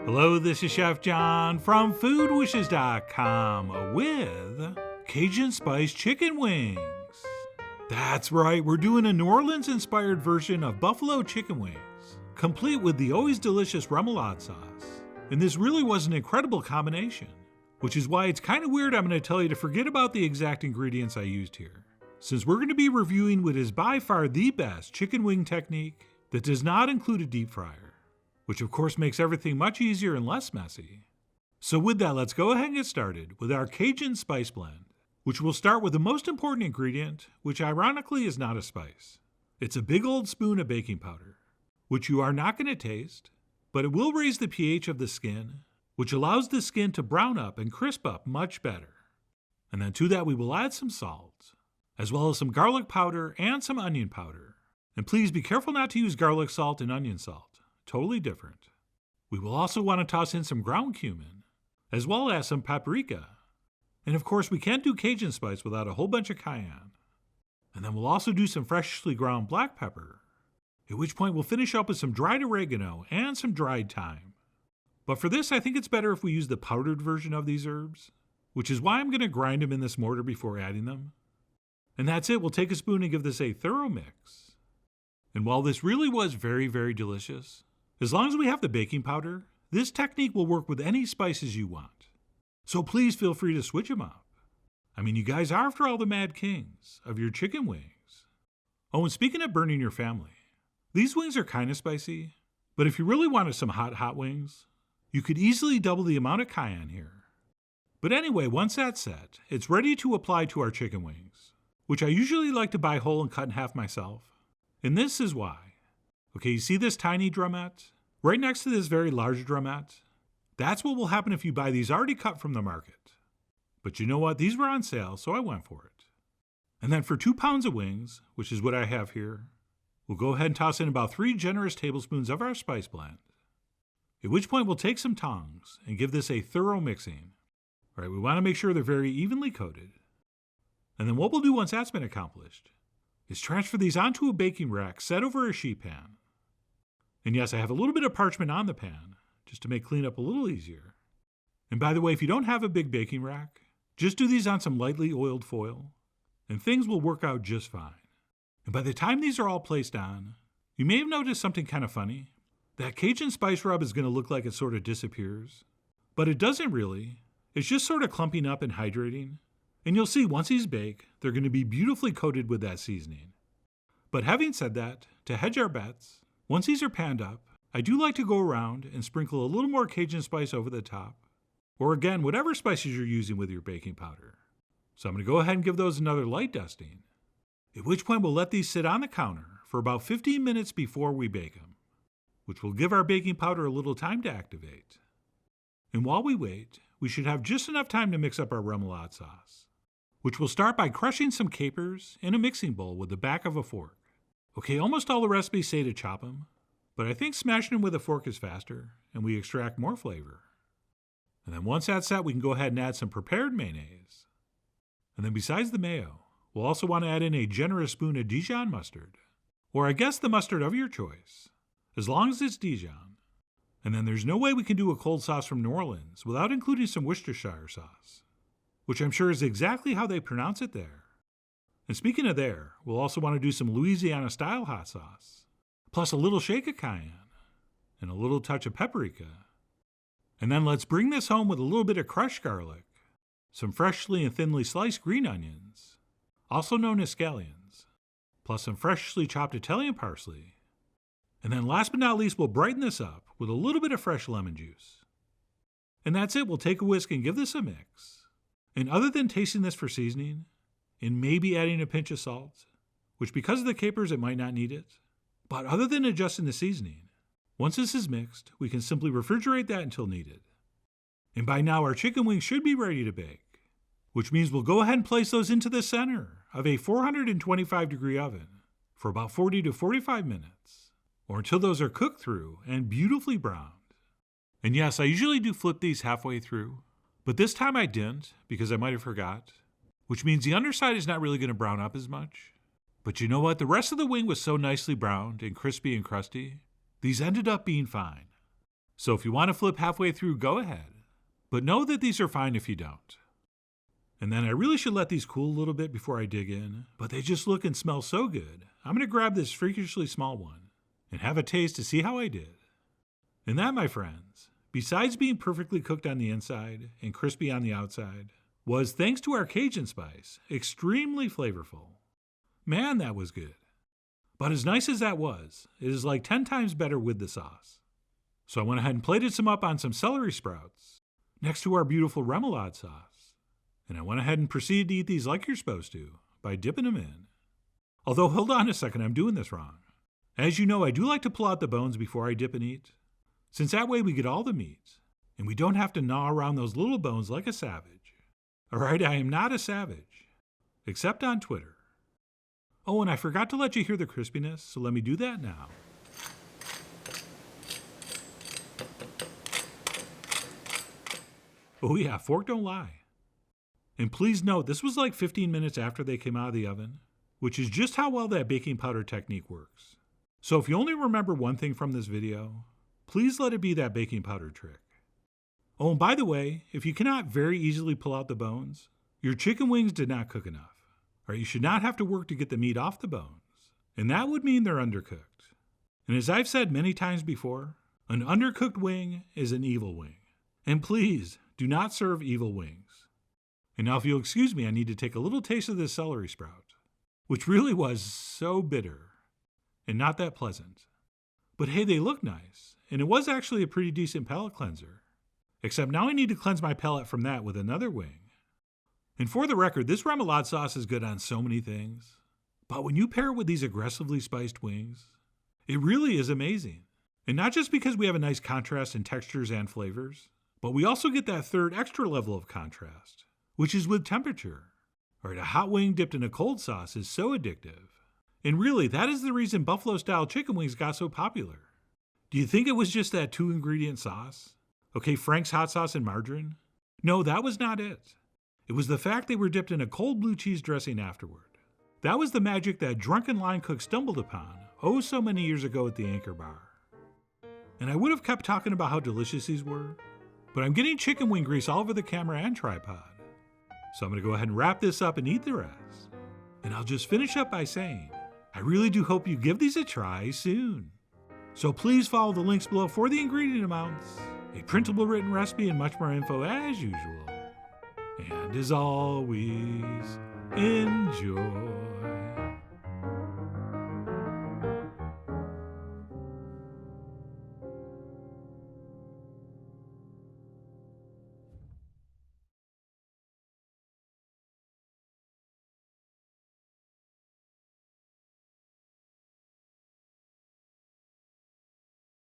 Hello, this is Chef John from foodwishes.com with Cajun Spice Chicken Wings. That's right, we're doing a New Orleans-inspired version of buffalo chicken wings, complete with the always delicious remoulade sauce. And this really was an incredible combination, which is why it's kind of weird I'm going to tell you to forget about the exact ingredients I used here, since we're going to be reviewing what is by far the best chicken wing technique that does not include a deep fryer, which of course makes everything much easier and less messy. So with that, let's go ahead and get started with our Cajun spice blend, which will start with the most important ingredient, which ironically is not a spice. It's a big old spoon of baking powder, which you are not going to taste, but it will raise the pH of the skin, which allows the skin to brown up and crisp up much better. And then to that we will add some salt, as well as some garlic powder and some onion powder. And please be careful not to use garlic salt and onion salt. Totally different. We will also want to toss in some ground cumin, as well as some paprika. And of course, we can't do Cajun spice without a whole bunch of cayenne. And then we'll also do some freshly ground black pepper, at which point we'll finish up with some dried oregano and some dried thyme. But for this, I think it's better if we use the powdered version of these herbs, which is why I'm going to grind them in this mortar before adding them. And that's it. We'll take a spoon and give this a thorough mix. And while this really was very, very delicious, as long as we have the baking powder, this technique will work with any spices you want. So please feel free to switch them up. I mean, you guys are, after all, the mad kings of your chicken wings. Oh, and speaking of burning your family, these wings are kind of spicy, but if you really wanted some hot wings, you could easily double the amount of cayenne here. But anyway, once that's set, it's ready to apply to our chicken wings, which I usually like to buy whole and cut in half myself. And this is why. Okay, you see this tiny drumette? Right next to this very large drumette? That's what will happen if you buy these already cut from the market. But you know what? These were on sale, so I went for it. And then for 2 pounds of wings, which is what I have here, we'll go ahead and toss in about 3 generous tablespoons of our spice blend. At which point we'll take some tongs and give this a thorough mixing. All right, we want to make sure they're very evenly coated. And then what we'll do once that's been accomplished is transfer these onto a baking rack set over a sheet pan. And yes, I have a little bit of parchment on the pan, just to make cleanup a little easier. And by the way, if you don't have a big baking rack, just do these on some lightly oiled foil, and things will work out just fine. And by the time these are all placed on, you may have noticed something kind of funny. That Cajun spice rub is going to look like it sort of disappears, but it doesn't really. It's just sort of clumping up and hydrating. And you'll see once these bake, they're going to be beautifully coated with that seasoning. But having said that, to hedge our bets, once these are panned up, I do like to go around and sprinkle a little more Cajun spice over the top, or again, whatever spices you're using with your baking powder. So I'm going to go ahead and give those another light dusting, at which point we'll let these sit on the counter for about 15 minutes before we bake them, which will give our baking powder a little time to activate. And while we wait, we should have just enough time to mix up our remoulade sauce, which we'll start by crushing some capers in a mixing bowl with the back of a fork. Okay, almost all the recipes say to chop them, but I think smashing them with a fork is faster, and we extract more flavor. And then once that's set, we can go ahead and add some prepared mayonnaise. And then besides the mayo, we'll also want to add in a generous spoon of Dijon mustard, or I guess the mustard of your choice, as long as it's Dijon. And then there's no way we can do a cold sauce from New Orleans without including some Worcestershire sauce, which I'm sure is exactly how they pronounce it there. And speaking of there, we'll also want to do some Louisiana-style hot sauce, plus a little shake of cayenne, and a little touch of paprika. And then let's bring this home with a little bit of crushed garlic, some freshly and thinly sliced green onions, also known as scallions, plus some freshly chopped Italian parsley. And then last but not least, we'll brighten this up with a little bit of fresh lemon juice. And that's it. We'll take a whisk and give this a mix. And other than tasting this for seasoning, and maybe adding a pinch of salt, which because of the capers it might not need it, but other than adjusting the seasoning, once this is mixed, we can simply refrigerate that until needed. And by now our chicken wings should be ready to bake, which means we'll go ahead and place those into the center of a 425-degree oven for about 40 to 45 minutes, or until those are cooked through and beautifully browned. And yes, I usually do flip these halfway through, but this time I didn't because I might have forgot, which means the underside is not really going to brown up as much. But you know what? The rest of the wing was so nicely browned and crispy and crusty, these ended up being fine. So if you want to flip halfway through, go ahead. But know that these are fine if you don't. And then I really should let these cool a little bit before I dig in, but they just look and smell so good. I'm going to grab this freakishly small one and have a taste to see how I did. And that, my friends, besides being perfectly cooked on the inside and crispy on the outside, was, thanks to our Cajun spice, extremely flavorful. Man, that was good. But as nice as that was, it is like 10 times better with the sauce. So I went ahead and plated some up on some celery sprouts next to our beautiful remoulade sauce. And I went ahead and proceeded to eat these like you're supposed to, by dipping them in. Although, hold on a second, I'm doing this wrong. As you know, I do like to pull out the bones before I dip and eat, since that way we get all the meat, and we don't have to gnaw around those little bones like a savage. Alright, I am not a savage, except on Twitter. Oh, and I forgot to let you hear the crispiness, so let me do that now. Oh yeah, fork don't lie. And please note, this was like 15 minutes after they came out of the oven, which is just how well that baking powder technique works. So if you only remember one thing from this video, please let it be that baking powder trick. Oh, and by the way, if you cannot very easily pull out the bones, your chicken wings did not cook enough. Or you should not have to work to get the meat off the bones. And that would mean they're undercooked. And as I've said many times before, an undercooked wing is an evil wing. And please, do not serve evil wings. And now if you'll excuse me, I need to take a little taste of this celery sprout, which really was so bitter and not that pleasant. But hey, they look nice, and it was actually a pretty decent palate cleanser. Except now I need to cleanse my palate from that with another wing. And for the record, this remoulade sauce is good on so many things. But when you pair it with these aggressively spiced wings, it really is amazing. And not just because we have a nice contrast in textures and flavors, but we also get that third extra level of contrast, which is with temperature. Alright, a hot wing dipped in a cold sauce is so addictive. And really, that is the reason buffalo-style chicken wings got so popular. Do you think it was just that 2-ingredient sauce? Okay, Frank's hot sauce and margarine? No, that was not it. It was the fact they were dipped in a cold blue cheese dressing afterward. That was the magic that drunken line cook stumbled upon oh so many years ago at the Anchor Bar. And I would have kept talking about how delicious these were, but I'm getting chicken wing grease all over the camera and tripod. So I'm going to go ahead and wrap this up and eat the rest. And I'll just finish up by saying, I really do hope you give these a try soon. So please follow the links below for the ingredient amounts, a printable written recipe, and much more info as usual. And as always, enjoy.